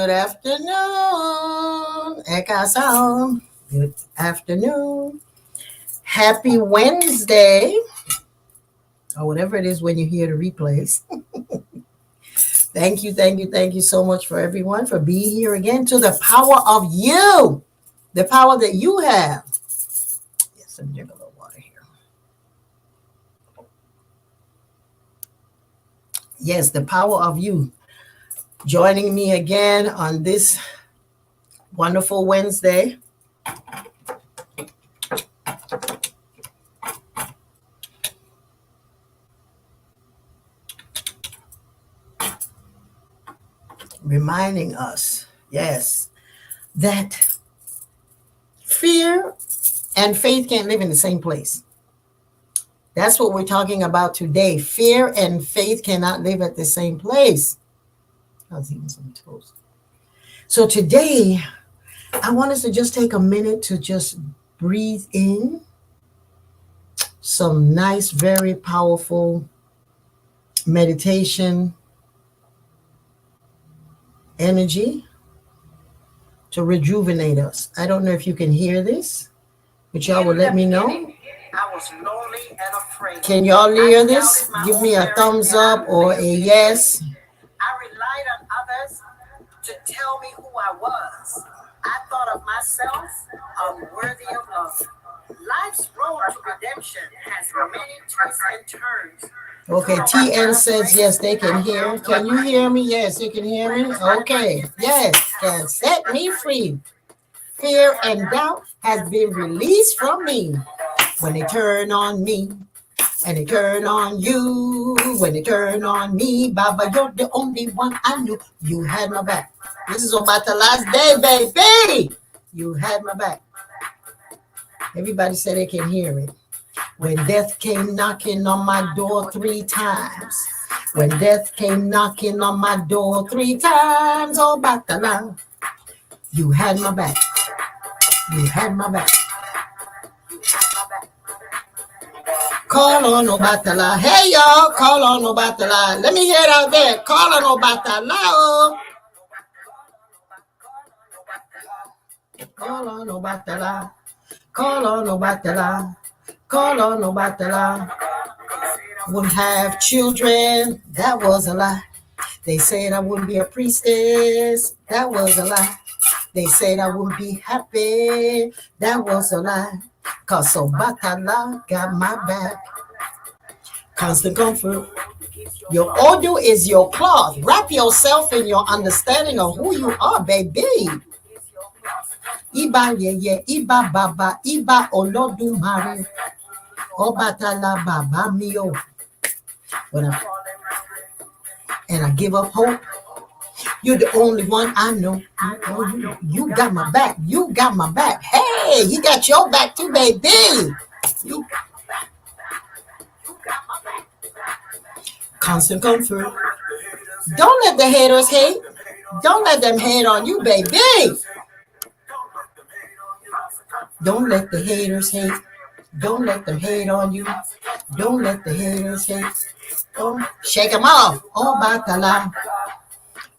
Good afternoon. Eka sound. Good afternoon. Happy Wednesday. Or whatever it is when you hear the replays. Thank you so much for everyone for being here again to the power of you. The power that you have. Yes, let me drink a little water here. Yes, the power of you. Joining me again on this wonderful Wednesday. Reminding us, yes, that fear and faith can't live in the same place. That's what we're talking about today. Fear and faith cannot live at the same place. I was eating some toast. So today, I want us to just take a minute to just breathe in some nice, very powerful meditation energy to rejuvenate us. I don't know if you can hear this, but y'all will let me know. I was lonely and afraid. Can y'all hear this? Give me a thumbs up or a yes. I relied on others to tell me who I was. I thought of myself unworthy of love. Life's road to redemption has many twists and turns. Okay, TN says yes, they can hear. Can you hear me? Yes, you can hear me. Okay, yes, can set me free. Fear and doubt has been released from me. When they turn on me, and they turn on you. When they turn on me, Baba, you're the only one I knew. You had my back. This is about the last day, baby. You had my back. Everybody said they can hear it. When death came knocking on my door 3 times. When death came knocking on my door 3 times. Oh, Batala. You had my back. You had my back. Call on Obatala. Hey, y'all. Call on Obatala. Let me hear it out there. Call on Obatala. Call on Obatala. Call on Obatala. Call on Obatala. Wouldn't have children. That was a lie. They said I wouldn't be a priestess. That was a lie. They said I wouldn't be happy. That was a lie. Cause Obatala got my back. Constant comfort. Your odor is your cloth. Wrap yourself in your understanding of who you are, baby. Iba yeye, Iba baba, Iba Olodumare. Obatala baba mio. And I give up hope. You're the only one I know. You got my back. You got my back. Hey, he got your back too, baby. You constant comfort. Don't let the haters hate. Don't let them hate on you, baby. Don't let the haters hate. Don't let them hate on you. Don't let the haters hate. Don't shake them off. Oh, Batala.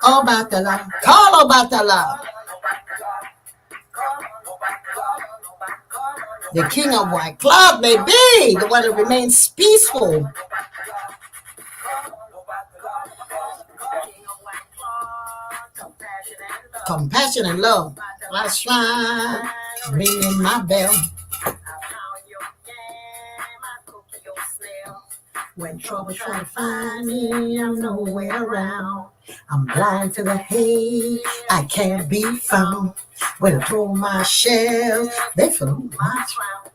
Oh, Batala. Call Batala. The king of white club, baby. The one that remains peaceful. Compassion and love. That's right. Ringing my bell. When trouble try to find me, I'm nowhere around. I'm blind to the hate, I can't be found. When I throw my shells, they fill my crown.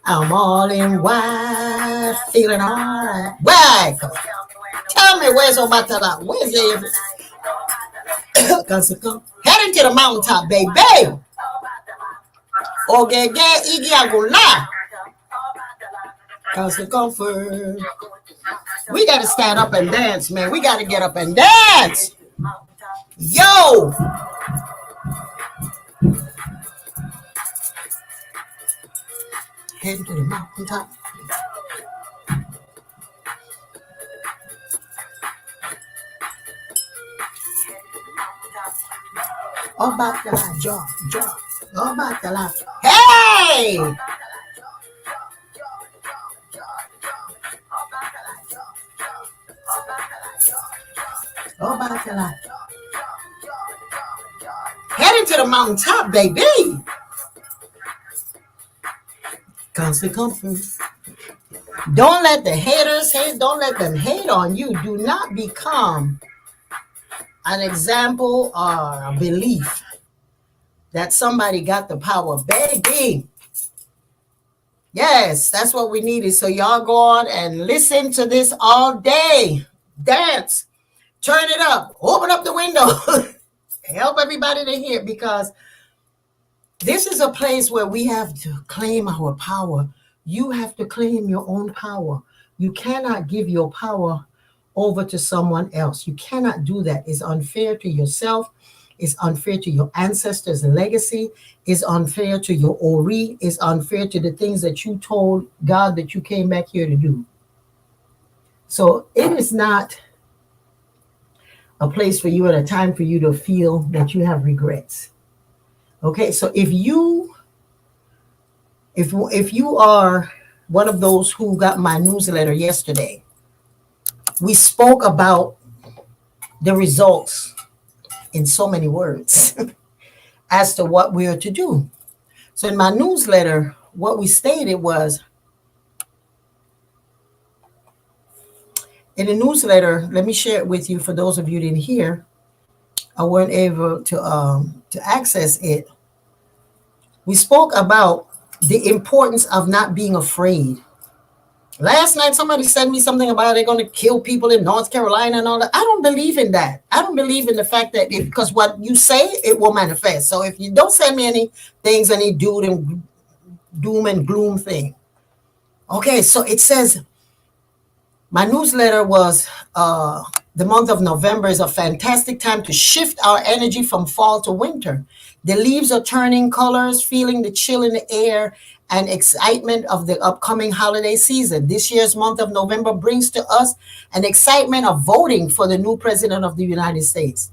I'm all in white, feeling alright. Why? Tell me where's Obatala? Where's the heading to the mountaintop, baby. Okay, get Iggy Agula. Constant comfort. We got to stand up and dance, man. We got to get up and dance. Yo. Heading to the mountaintop. Obatala, jaw, jaw. Obatala. Hey! Obatala. Heading to the mountaintop, baby. Constant comfort. Don't let the haters hate. Don't let them hate on you. Do not become an example or a belief that somebody got the power. Baby. Yes, that's what we needed. So y'all go on and listen to this all day. Dance. Turn it up. Open up the window. Help everybody to hear, because this is a place where we have to claim our power. You have to claim your own power. You cannot give your power over to someone else. You cannot do that. It's unfair to yourself. It's unfair to your ancestors' legacy. It's unfair to your Ori. It's unfair to the things that you told God that you came back here to do. So it is not a place for you and a time for you to feel that you have regrets. Okay, so if you are one of those who got my newsletter yesterday, we spoke about the results in so many words as to what we are to do. So in my newsletter, what we stated was, in the newsletter, let me share it with you for those of you who didn't hear, I weren't able to access it. We spoke about the importance of not being afraid. Last night, somebody sent me something about they're going to kill people in North Carolina and all that. I don't believe in that. I don't believe in the fact that because what you say, it will manifest. So if you don't send me any things, any doom and gloom thing. Okay, so it says, my newsletter was the month of November is a fantastic time to shift our energy from fall to winter. The leaves are turning colors, feeling the chill in the air and excitement of the upcoming holiday season. This year's month of November brings to us an excitement of voting for the new president of the United States.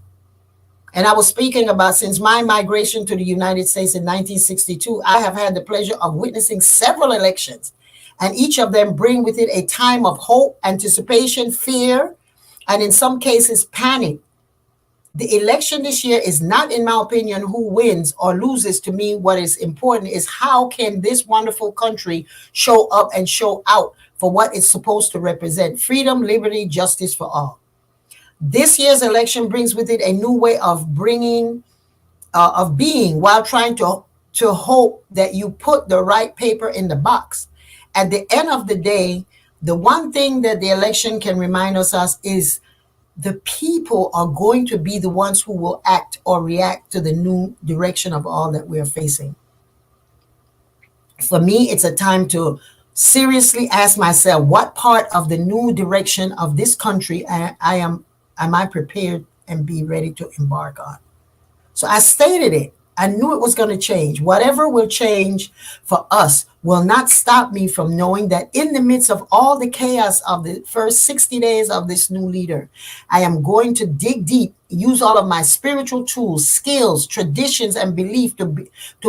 And I was speaking about, since my migration to the United States in 1962, I have had the pleasure of witnessing several elections. And each of them bring with it a time of hope, anticipation, fear, and in some cases, panic. The election this year is not, in my opinion, who wins or loses. To me, what is important is how can this wonderful country show up and show out for what it's supposed to represent: freedom, liberty, justice for all. This year's election brings with it a new way of being, while trying to hope that you put the right paper in the box. At the end of the day, the one thing that the election can remind us is the people are going to be the ones who will act or react to the new direction of all that we're facing. For me, it's a time to seriously ask myself, what part of the new direction of this country am I prepared and be ready to embark on? So I stated it. I knew it was going to change. Whatever will change for us will not stop me from knowing that in the midst of all the chaos of the first 60 days of this new leader, I am going to dig deep, use all of my spiritual tools, skills, traditions, and belief to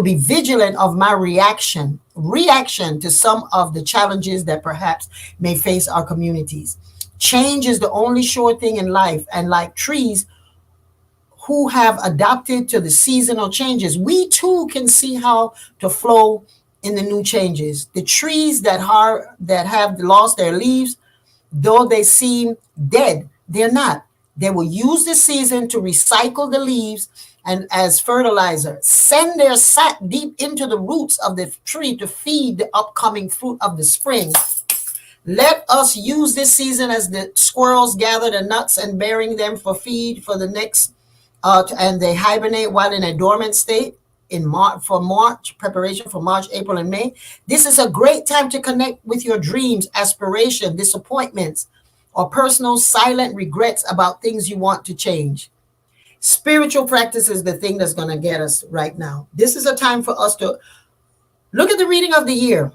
be vigilant of my reaction to some of the challenges that perhaps may face our communities. Change is the only sure thing in life, and like trees who have adapted to the seasonal changes, we too can see how to flow in the new changes. The trees that have lost their leaves, though they seem dead, they're not. They will use the season to recycle the leaves and as fertilizer, send their sap deep into the roots of the tree to feed the upcoming fruit of the spring. Let us use this season as the squirrels gather the nuts and burying them for feed for the next and they hibernate while in a dormant state in March, preparation for March, April, and May. This is a great time to connect with your dreams, aspirations, disappointments, or personal silent regrets about things you want to change. Spiritual practice is the thing that's going to get us right now. This is a time for us to look at the reading of the year.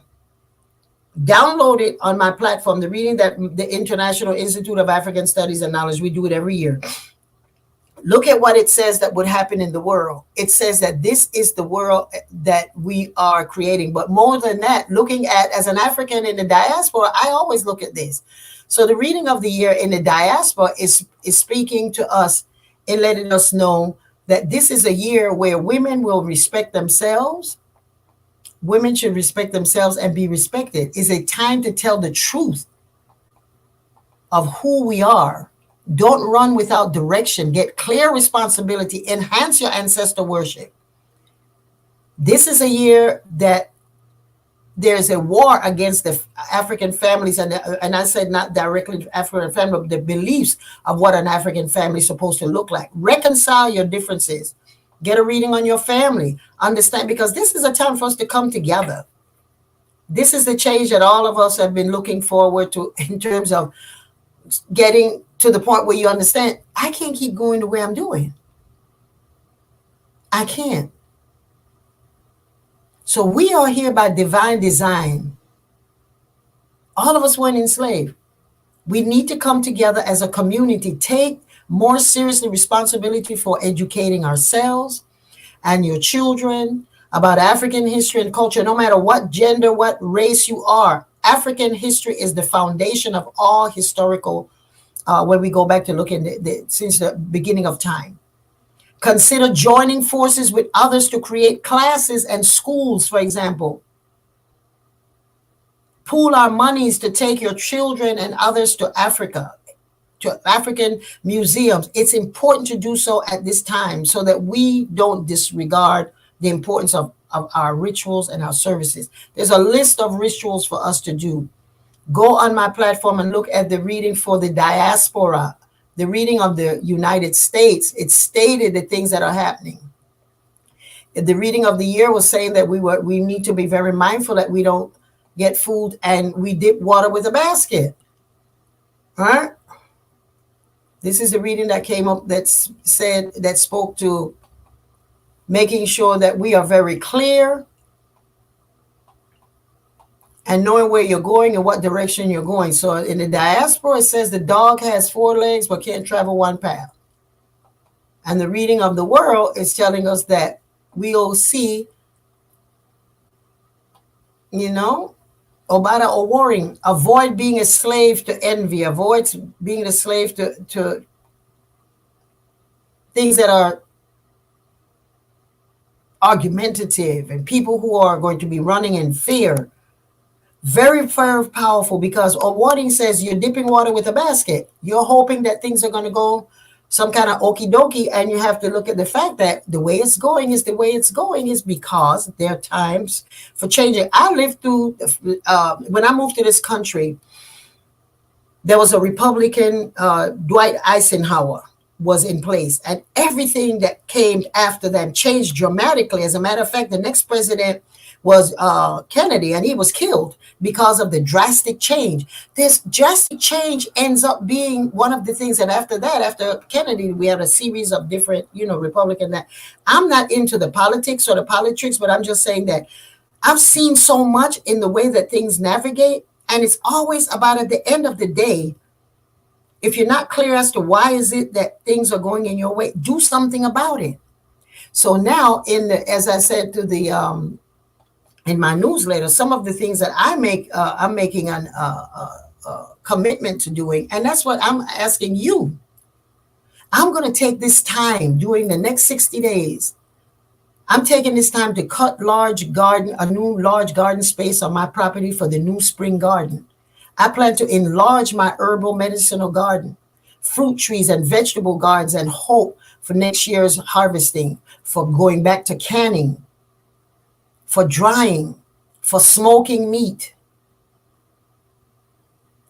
Download it on my platform, the reading that the International Institute of African Studies and Knowledge, we do it every year. Look at what it says that would happen in the world. It says that this is the world that we are creating. But more than that, looking at, as an African in the diaspora, I always look at this. So the reading of the year in the diaspora is speaking to us and letting us know that this is a year where women will respect themselves. Women should respect themselves and be respected. It's a time to tell the truth of who we are. Don't run without direction. Get clear responsibility. Enhance your ancestor worship. This is a year that there's a war against the African families, and I said not directly African family, but the beliefs of what an African family is supposed to look like. Reconcile your differences. Get a reading on your family. Understand, because this is a time for us to come together. This is the change that all of us have been looking forward to, in terms of getting to the point where you understand, I can't keep going the way I'm doing. I can't. So we are here by divine design. All of us weren't enslaved. We need to come together as a community, take more seriously responsibility for educating ourselves and your children about African history and culture, no matter what gender, what race you are. African history is the foundation of all historical, when we go back to look at since the beginning of time. Consider joining forces with others to create classes and schools, for example. Pool our monies to take your children and others to Africa, to African museums. It's important to do so at this time so that we don't disregard the importance of our rituals and our services. There's a list of rituals for us to do. Go on my platform and look at the reading for the diaspora, the reading of the United States. It stated the things that are happening. The reading of the year was saying that we need to be very mindful that we don't get food and we dip water with a basket. All right? This is the reading that came up that spoke to making sure that we are very clear and knowing where you're going and what direction you're going. So in the diaspora, it says the dog has 4 legs but can't travel 1 path. And the reading of the world is telling us that we'll see, Obada or warring, avoid being a slave to envy, avoid being a slave to things that are argumentative and people who are going to be running in fear. Very, very powerful, because a warning says you're dipping water with a basket. You're hoping that things are going to go some kind of okie dokie, and you have to look at the fact that the way it's going is because there are times for changing. I lived through, when I moved to this country, there was a Republican, Dwight Eisenhower was in place, and everything that came after them changed dramatically. As a matter of fact, the next president was Kennedy, and he was killed because of the drastic change. This drastic change ends up being one of the things that after Kennedy, we had a series of different, Republican that. I'm not into the politics or the politics, but I'm just saying that I've seen so much in the way that things navigate, and it's always about, at the end of the day, if you're not clear as to why is it that things are going in your way, do something about it. So now, as I said to the in my newsletter, some of the things that I'm making a commitment to doing, and that's what I'm asking you. I'm going to take this time during the next 60 days. I'm taking this time to cut a new large garden space on my property for the new spring garden. I plan to enlarge my herbal medicinal garden, fruit trees and vegetable gardens, and hope for next year's harvesting, for going back to canning, for drying, for smoking meat.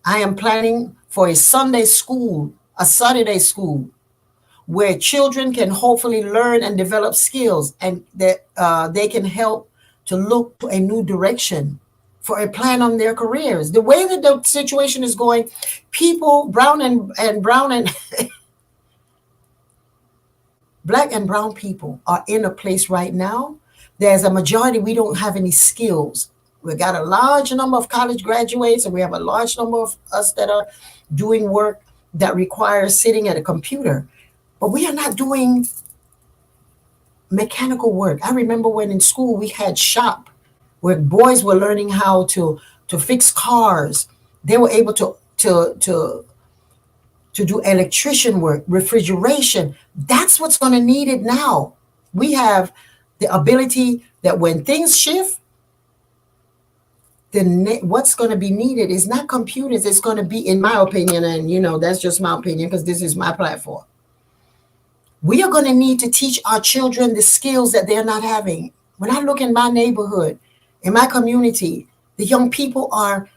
I am planning for a Saturday school, where children can hopefully learn and develop skills, and that they can help to look to a new direction, for a plan on their careers. The way that the situation is going, people, brown and Black and brown people are in a place right now. There's a majority, we don't have any skills. We got a large number of college graduates, and we have a large number of us that are doing work that requires sitting at a computer. But we are not doing mechanical work. I remember when in school we had shop where boys were learning how to fix cars. They were able to do electrician work, refrigeration. That's what's going to need it now. We have the ability that when things shift, what's going to be needed is not computers. It's going to be, in my opinion, and that's just my opinion because this is my platform. We are going to need to teach our children the skills that they're not having. When I look in my neighborhood, in my community, the young people are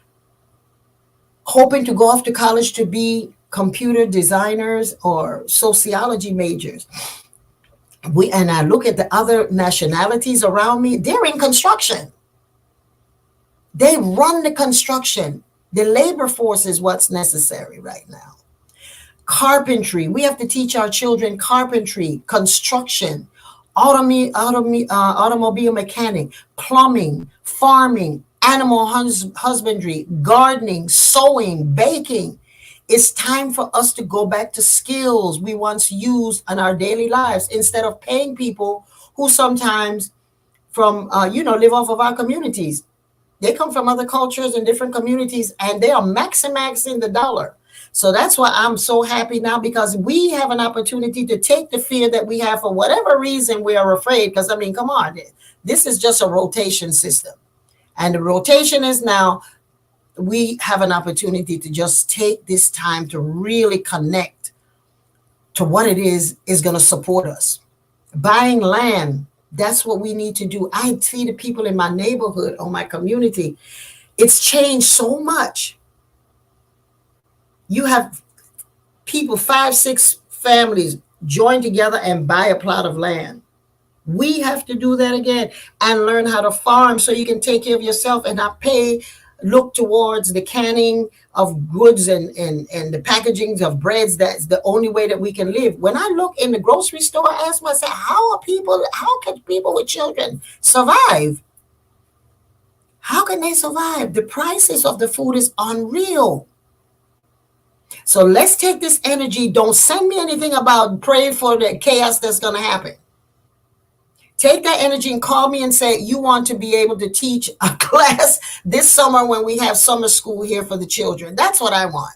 hoping to go off to college to be computer designers or sociology majors. And I look at the other nationalities around me, they're in construction. They run the construction. The labor force is what's necessary right now. Carpentry. We have to teach our children carpentry, construction, automobile mechanic, plumbing, farming, animal husbandry, gardening, sewing, baking. It's time for us to go back to skills we once used in our daily lives instead of paying people who sometimes live off of our communities. They come from other cultures and different communities, and they are maximizing the dollar. So that's why I'm so happy now, because we have an opportunity to take the fear that we have for whatever reason we are afraid. Because, I mean, come on, this is just a rotation system. And the rotation is now we have an opportunity to just take this time to really connect to what it is going to support us. Buying land, that's what we need to do. I see the people in my neighborhood or my community. It's changed so much. You have people, 5, 6 families join together and buy a plot of land. We have to do that again and learn how to farm so you can take care of yourself and not look towards the canning of goods and the packaging of breads. That's the only way that we can live. When I look in the grocery store, I ask myself, how can people with children survive? How can they survive? The prices of the food is unreal. So let's take this energy. Don't send me anything about praying for the chaos that's going to happen. Take that energy and call me and say you want to be able to teach a class this summer when we have summer school here for the children. That's what I want.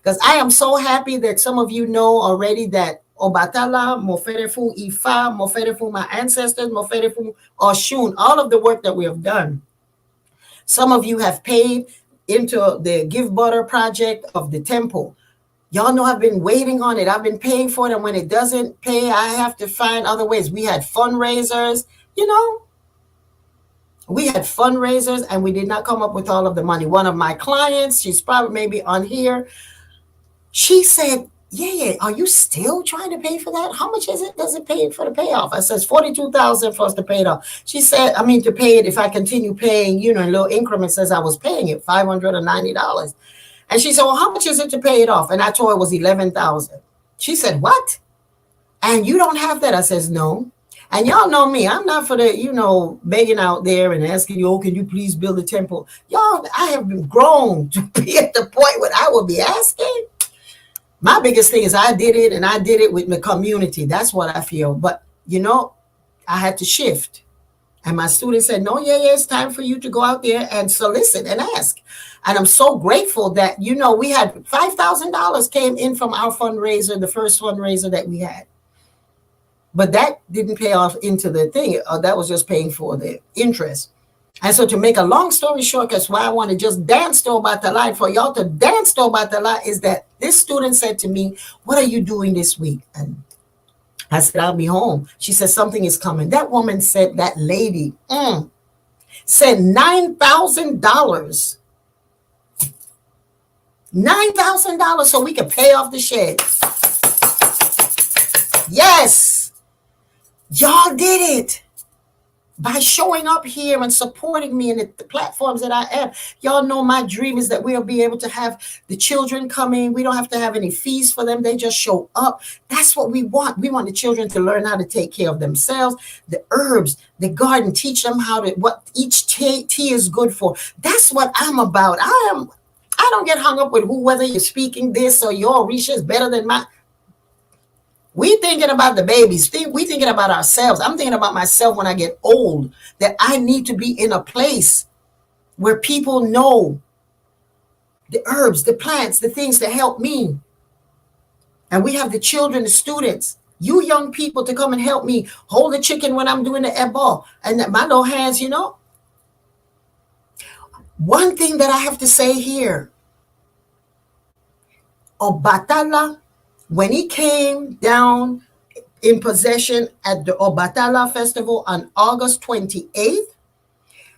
Because I am so happy that some of you know already that Obatala, Moferefu, Ifa, Moferefu, my ancestors, Moferefu, Oshun, all of the work that we have done. Some of you have paid into the Give Butter project of the temple. Y'all know I've been waiting on it. I've been paying for it. And when it doesn't pay, I have to find other ways. We had fundraisers, we had fundraisers and we did not come up with all of the money. One of my clients, she's probably maybe on here. She said, yeah, are you still trying to pay for that? How much is it? Does it pay for the payoff? I says $42,000 for us to pay it off. She said, to pay it if I continue paying, in little increments as I was paying it, $590. And she said, well, how much is it to pay it off? And I told her it was $11,000. She said, what? And you don't have that? I says, no. And y'all know me. I'm not for the, begging out there and asking you, oh, can you please build a temple? Y'all, I have been grown to be at the point where I will be asking. My biggest thing is I did it, and I did it with the community. That's what I feel. But, I had to shift. And my student said, no, it's time for you to go out there and solicit and ask. And I'm so grateful that, we had $5,000 came in from our fundraiser, the first fundraiser that we had. But that didn't pay off into the thing. That was just paying for the interest. And so to make a long story short, that's why I want to just dance to about the light for y'all to dance to about the light is that this student said to me, what are you doing this week? And I said, I'll be home. She said, something is coming. That woman said, that lady said $9,000. $9,000 so we can pay off the shed. Yes, y'all did it. By showing up here and supporting me in the platforms that I am. Y'all know my dream is that we'll be able to have the children coming. We don't have to have any fees for them. They just show up. That's what we want. We want the children to learn how to take care of themselves, the herbs, the garden, teach them what each tea is good for. That's what I'm about. I don't get hung up with whether you're speaking this or your Orisha is better than mine. We thinking about the babies. We thinking about ourselves. I'm thinking about myself when I get old, that I need to be in a place where people know the herbs, the plants, the things that help me. And we have the children, the students, you young people to come and help me hold the chicken when I'm doing the air ball. And my little hands, you know. One thing that I have to say here, Obatala, when he came down in possession at the Obatala festival on August 28th,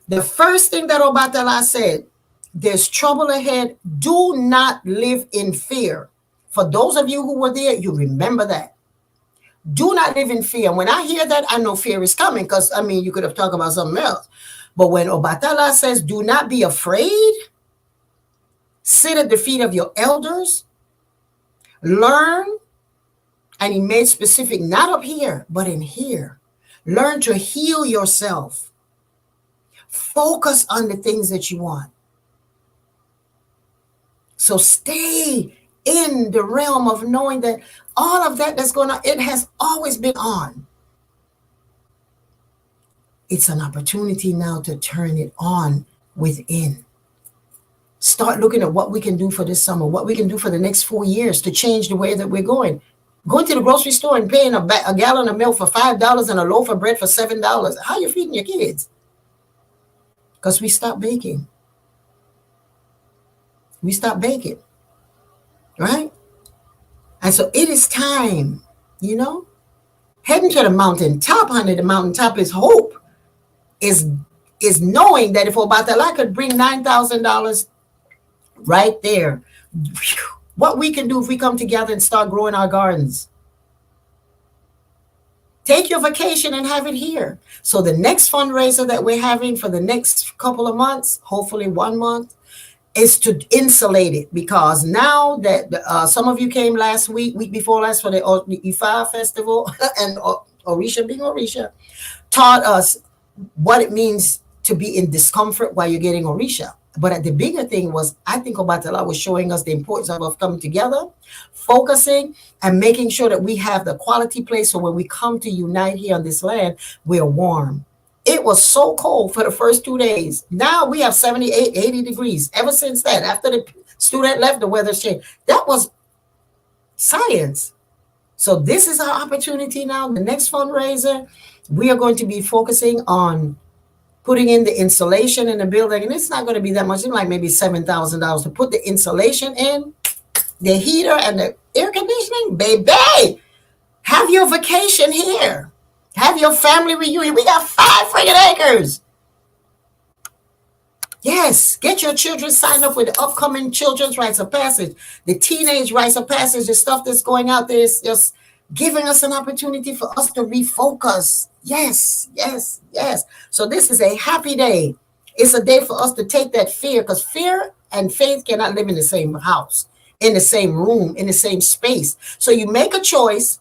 the first thing that Obatala said, there's trouble ahead. Do not live in fear. For those of you who were there, you remember that. Do not live in fear. When I hear that, I know fear is coming, because, I mean, you could have talked about something else. But when Obatala says, do not be afraid, sit at the feet of your elders, learn, and he made specific, not up here, but in here. Learn to heal yourself. Focus on the things that you want. So stay in the realm of knowing that all of that that's going on, it has always been on. It's an opportunity now to turn it on within. Start looking at what we can do for this summer, what we can do for the next 4 years to change the way that we're going. Going to the grocery store and paying a gallon of milk for $5 and a loaf of bread for $7. How are you feeding your kids? Because we stopped baking. We stopped baking. Right? And so it is time, you know, heading to the mountaintop, honey. The mountaintop is hope, is knowing that if Obatala could bring $9,000 right there, what we can do if we come together and start growing our gardens. Take your vacation and have it here. So the next fundraiser that we're having for the next couple of months, hopefully 1 month, is to insulate it, because now that some of you came last week before last for the Ifa festival, and Orisha being Orisha, taught us what it means to be in discomfort while you're getting Orisha. But the bigger thing was, I think Obatala was showing us the importance of coming together, focusing, and making sure that we have the quality place so when we come to unite here on this land, we're warm. It was so cold for the first 2 days. Now we have 78, 80 degrees. Ever since that, after the student left, the weather's changed. That was science. So this is our opportunity now. The next fundraiser, we are going to be focusing on putting in the insulation in the building. And it's not going to be that much. It's like maybe $7,000 to put the insulation in, the heater and the air conditioning. Baby, have your vacation here. Have your family reunion. We got 5 friggin' acres. Yes, get your children signed up with the upcoming children's rites of passage, the teenage rites of passage, the stuff that's going out there is just giving us an opportunity for us to refocus. Yes, yes, yes. So this is a happy day. It's a day for us to take that fear, because fear and faith cannot live in the same house, in the same room, in the same space. So you make a choice.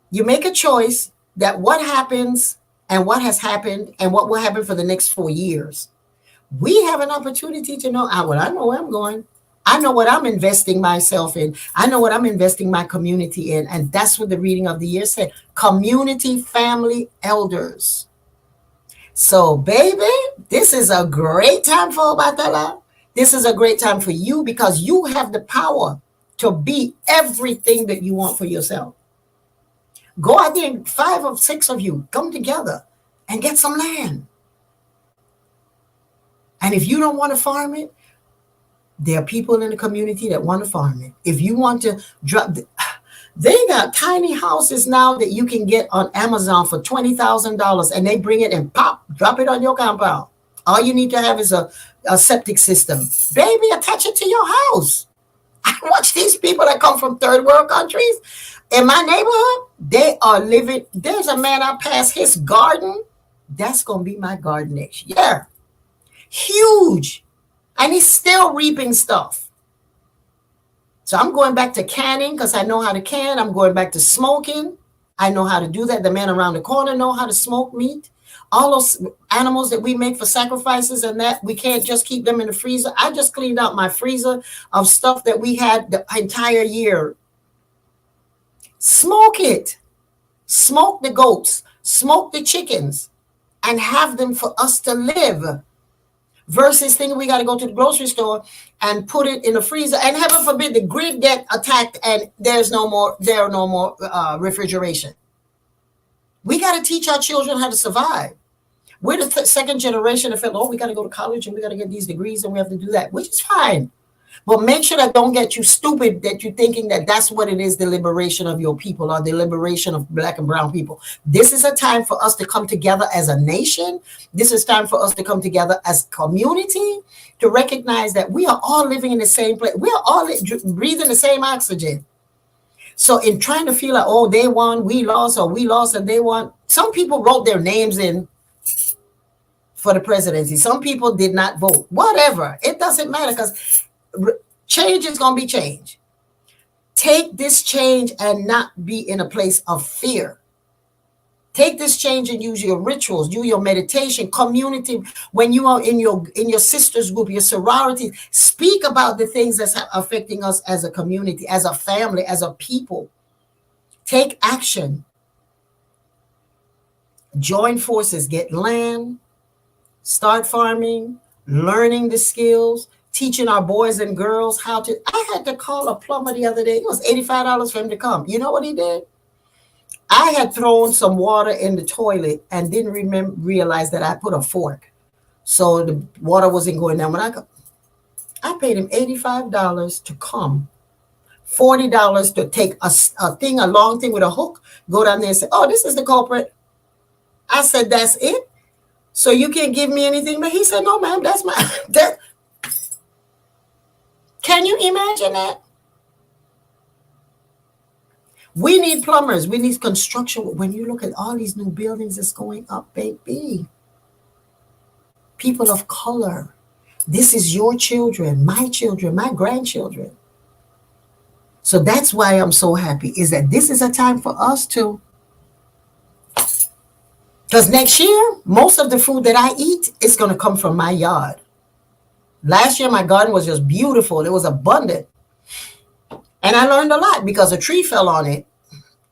You make a choice that what happens and what has happened and what will happen for the next 4 years. We have an opportunity to know, well, I know where I'm going. I know what I'm investing myself in. I know what I'm investing my community in. And that's what the reading of the year said. Community, family, elders. So, baby, this is a great time for Obatala. This is a great time for you, because you have the power to be everything that you want for yourself. Go out there, 5 or 6 of you, come together and get some land. And if you don't want to farm it, there are people in the community that want to farm it. If you want to drop, they got tiny houses now that you can get on Amazon for $20,000, and they bring it and drop it on your compound. All you need to have is a septic system. Baby, attach it to your house. I watch these people that come from third world countries. In my neighborhood, they are living. There's a man I pass his garden. That's going to be my garden next year. Huge. And he's still reaping stuff. So I'm going back to canning, because I know how to can. I'm going back to smoking. I know how to do that. The man around the corner know how to smoke meat. All those animals that we make for sacrifices and that, we can't just keep them in the freezer. I just cleaned out my freezer of stuff that we had the entire year. Smoke it. Smoke the goats, smoke the chickens, and have them for us to live. Versus thinking we got to go to the grocery store and put it in the freezer. And heaven forbid the grid get attacked and there are no more refrigeration. We got to teach our children how to survive. We're the second generation that felt, oh, we got to go to college and we got to get these degrees and we have to do that, which is fine. But make sure that don't get you stupid that you're thinking that that's what it is, the liberation of your people or the liberation of black and brown people. This is a time for us to come together as a nation. This is time for us to come together as community to recognize that we are all living in the same place. We are all breathing the same oxygen. So in trying to feel like, oh, they won, we lost, or we lost and they won. Some people wrote their names in for the presidency. Some people did not vote. Whatever. It doesn't matter because change is going to be change. Take this change and not be in a place of fear. Take this change and use your rituals, do your meditation, community. When you are in your sister's group, your sorority, speak about the things that's affecting us as a community, as a family, as a people. Take action. Join forces, get land, start farming, learning the skills, teaching our boys and girls how to. I had to call a plumber the other day. It was $85 for him to come. You know what he did? I had thrown some water in the toilet and didn't realize that I put a fork. So the water wasn't going down. When I paid him $85 to come, $40 to take a long thing with a hook, go down there and say, oh, this is the culprit. I said, that's it? So you can't give me anything? But he said, no, ma'am, that's my... Can you imagine that? We need plumbers. We need construction. When you look at all these new buildings that's going up, baby. People of color. This is your children, my grandchildren. So that's why I'm so happy, is that this is a time for us to... Because next year, most of the food that I eat is going to come from my yard. Last year, my garden was just beautiful. It was abundant. And I learned a lot because a tree fell on it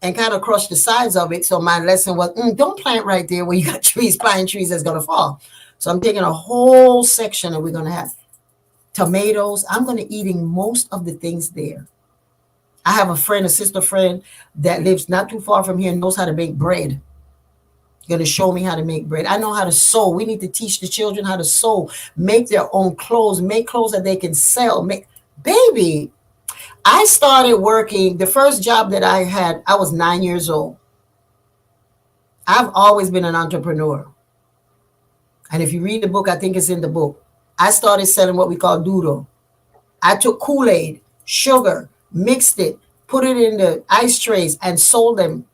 and kind of crushed the sides of it. So my lesson was, don't plant right there where you got trees, pine trees that's going to fall. So I'm taking a whole section and we're going to have tomatoes. I'm going to eating most of the things there. I have a sister friend that lives not too far from here and knows how to make bread. Going to show me how to make bread. I know how to sew. We need to teach the children how to sew, make their own clothes, make clothes that they can sell. Baby, I started working. The first job that I had, I was 9 years old. I've always been an entrepreneur. And if you read the book, I think it's in the book. I started selling what we call doodle. I took Kool-Aid, sugar, mixed it, put it in the ice trays and sold them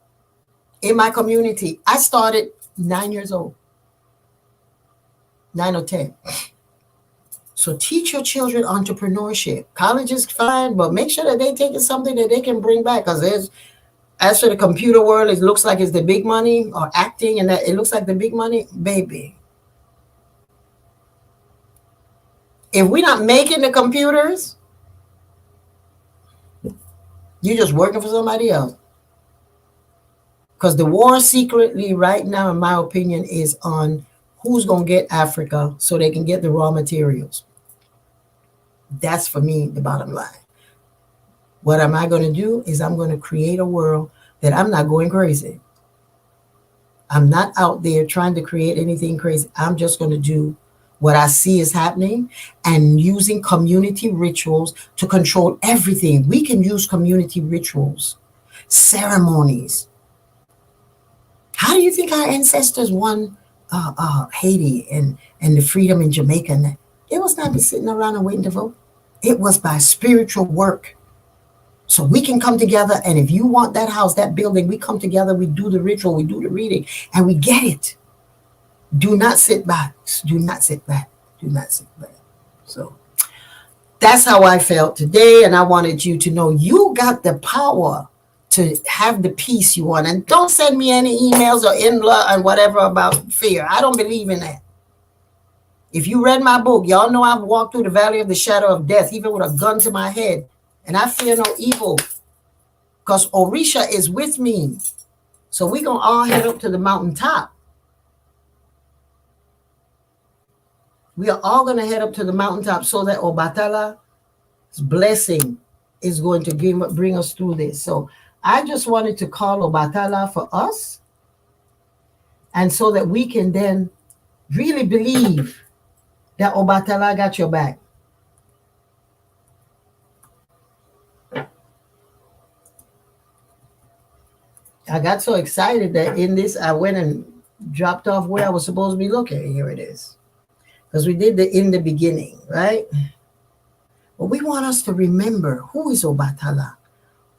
in my community. I started 9 years old, 9 or 10. So teach your children entrepreneurship. College is fine, but make sure that they're taking something that they can bring back. Because as for the computer world, it looks like it's the big money, or acting, and that it looks like the big money. Baby, if we're not making the computers, you're just working for somebody else. Because the war secretly right now, in my opinion, is on who's going to get Africa so they can get the raw materials. That's, for me, the bottom line. What am I going to do is I'm going to create a world that I'm not going crazy. I'm not out there trying to create anything crazy. I'm just going to do what I see is happening and using community rituals to control everything. We can use community rituals, ceremonies. How do you think our ancestors won Haiti and the freedom in Jamaica? It was not sitting around and waiting to vote. It was by spiritual work. So we can come together, and if you want that house, that building, we come together, we do the ritual, we do the reading, and we get it. Do not sit back. Do not sit back. Do not sit back. So that's how I felt today, and I wanted you to know you got the power to have the peace you want. And don't send me any emails or inla and whatever about fear. I don't believe in that. If you read my book, y'all know I've walked through the valley of the shadow of death, even with a gun to my head. And I fear no evil. because Orisha is with me. So we're going to all head up to the mountaintop. We are all going to head up to the mountaintop so that Obatala's blessing is going to bring us through this. So I just wanted to call Obatala for us, and so that we can then really believe that Obatala got your back. I got so excited that in this, I went and dropped off where I was supposed to be looking. Here it is. Because we did in the beginning, right? But we want us to remember, who is Obatala?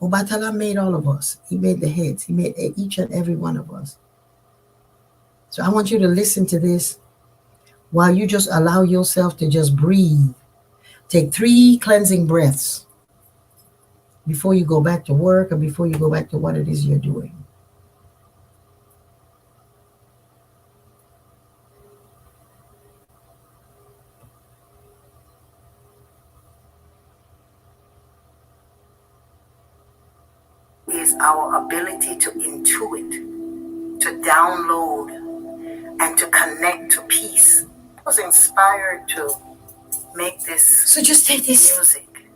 Obatala made all of us. He made the heads. He made each and every one of us. So I want you to listen to this while you just allow yourself to just breathe. Take 3 cleansing breaths before you go back to work or before you go back to what it is you're doing. Is our ability to intuit, to download, and to connect to peace. I was inspired to make this. So just take this music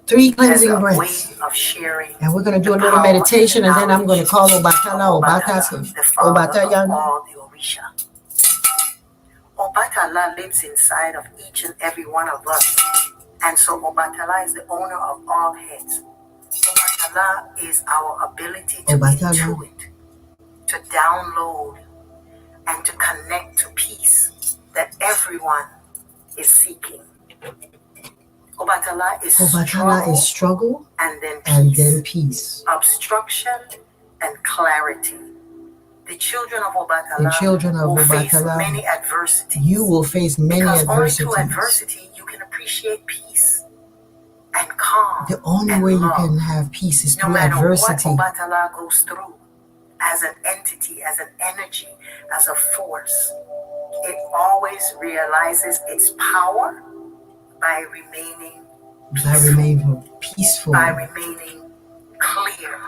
3 cleansing as a breaths. way of sharing. And we're going to do a little meditation, and then I'm going to call Obatala, Obatayan, all the Orisha. Obatala lives inside of each and every one of us. And so Obatala is the owner of all heads. Obatala is our ability to intuit, to download, and to connect to peace that everyone is seeking. Obatala is struggle and then peace. Obstruction and clarity. The children of Obatala will face many adversities. You will face many because adversities. Only through adversity you can appreciate peace and calm. The only way you can have peace is through adversity. No matter what Obatala goes through, as an entity, as an energy, as a force, it always realizes its power by remaining peaceful, by remaining clear,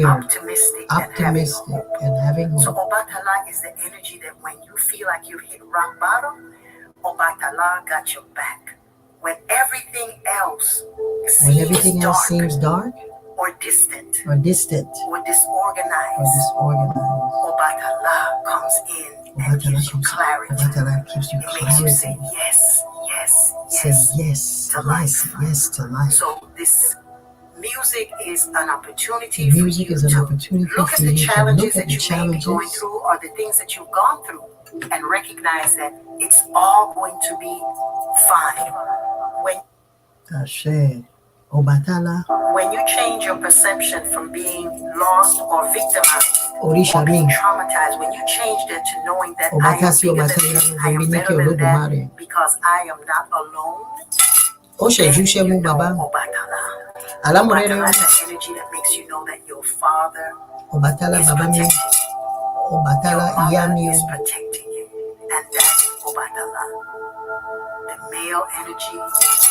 optimistic and having hope. So Obatala is the energy that when you feel like you've hit rock bottom, Obatala got your back. When everything else seems dark or distant or disorganized, Obatala comes in and gives you clarity. It makes you say yes to life. So this music is an opportunity for you to look at the challenges that you may be going through or the things that you've gone through and recognize that it's all going to be fine. When you change your perception from being lost or victimized or being traumatized, when you change that to knowing that I am bigger than this, I am better than that, because I am not alone, then you know Obatala. Obatala is the energy that makes you know that your father is protecting you. Your mother is protecting you. And that's Obatala. The male energy,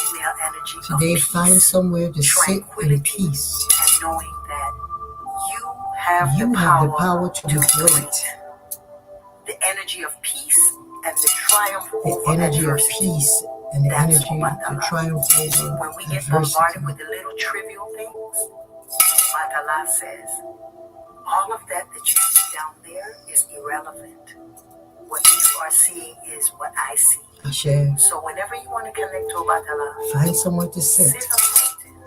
female energy. Today, find somewhere to sit in peace. And knowing that you have the power to do great. The energy of peace and the triumph over adversity. And the energy to triumph over when we get bombarded with the little trivial things, Obatala says, all of that you see down there is irrelevant. What you are seeing is what I see. So whenever you want to connect to Obatala, find somewhere to sit. Sit on a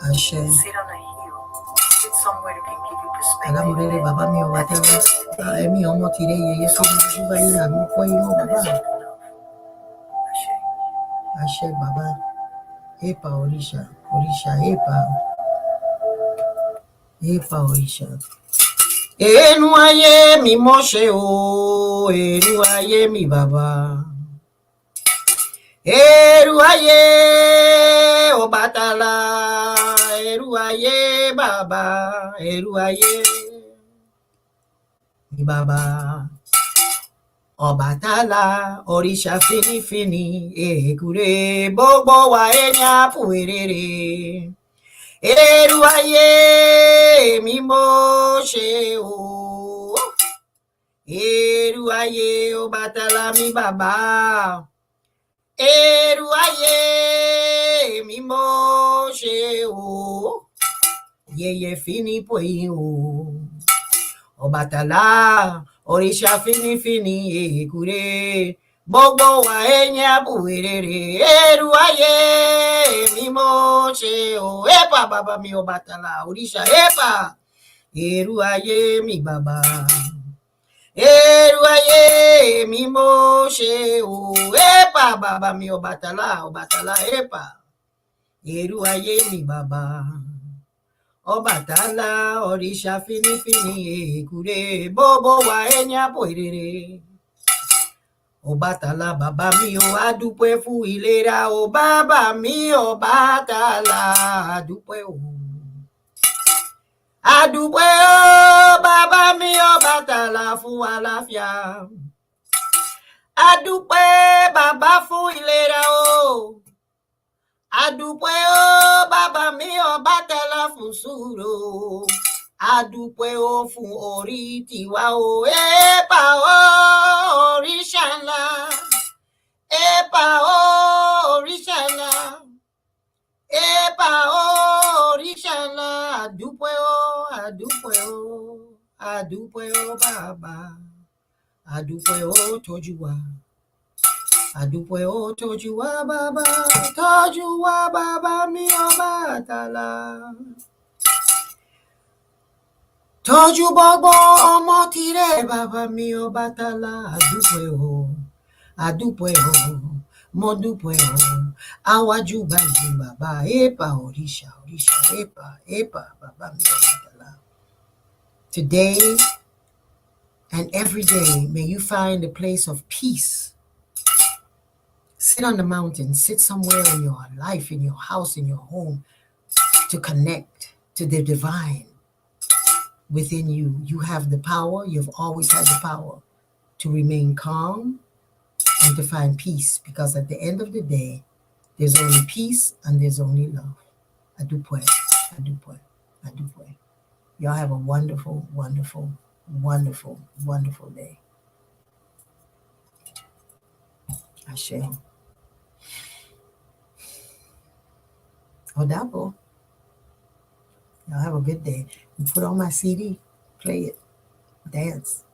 mountain. Sit on a hill. Sit somewhere that can give you perspective. Ashe Baba, Epa Orisha, Epa Orisha. Enuaye mi Moshe o, enuaye mi Baba. Eruaye Obatala, eruaye Baba, eruaye mi Baba. Obatala, Orisha fini, ekure, bobo wa enya puerere. Eruaye mi Moshe o. Eruaye o Batala mi baba. Eruaye mi Moshe o. Yeyefini poi o. Ọbàtálá òrìṣà fínífíní èkúrè gbogbo wa ẹ̀yìn àbúwèrèrè ẹrù ayé mímọ́ ṣe o ẹ̀pà bàbá mi Ọbàtálá òrìṣà ẹ̀pà ẹrù ayé mi bàbá ẹrù ayé mímọ́ ṣe o ẹ̀pà bàbá mi Ọbàtálá ẹ̀pà ẹrù ayé mi bàbá. Ọbàtálá òrìṣà fínífíní èkúrè bóbó wa ẹni àpò ìrere. Ọbàtálá bàbá mi ò adúpẹ́ fún ìlera o bàbá mi Ọbàtálá adúpẹ́ o. Adúpẹ́ o bàbá mi Ọbàtálá fún àlàáfíà. Adúpẹ́ bàbá fún ìlera o. Adúpẹ́ o bàbá mi Ọbàtálá fún sùúrù. Adúpẹ́ o fún orí tiwa o. Ẹ̀pà o òrìṣà ńlá. Ẹ̀pà o òrìṣà ńlá. Ẹ̀pà o òrìṣà ńlá. Adúpẹ́ o, adúpẹ́ o, adúpẹ́ o bàbá. Adúpẹ́ o tọ́jú wa. Adúpẹ́ ó tọ́jú wa bàbá mi Ọbàtálá. Tọ́jú gbogbo ọmọ tirẹ̀ bàbá mi Ọbàtálá. Adúpẹ́ o, adúpẹ́ o, mo dúpẹ́ o. Àwájú báyìí bàbá ẹ̀pà òrìṣà ẹ̀pà bàbá mi Ọbàtálá. Today and every day may you find a place of peace. Sit on the mountain, sit somewhere in your life, in your house, in your home, to connect to the divine within you. You have the power, you've always had the power to remain calm and to find peace, because at the end of the day, there's only peace and there's only love. Adúpẹ́, adúpẹ́, adúpẹ́. Y'all have a wonderful, wonderful, wonderful, wonderful day. Ashe. Odabo. Y'all have a good day. You put on my CD, play it, dance.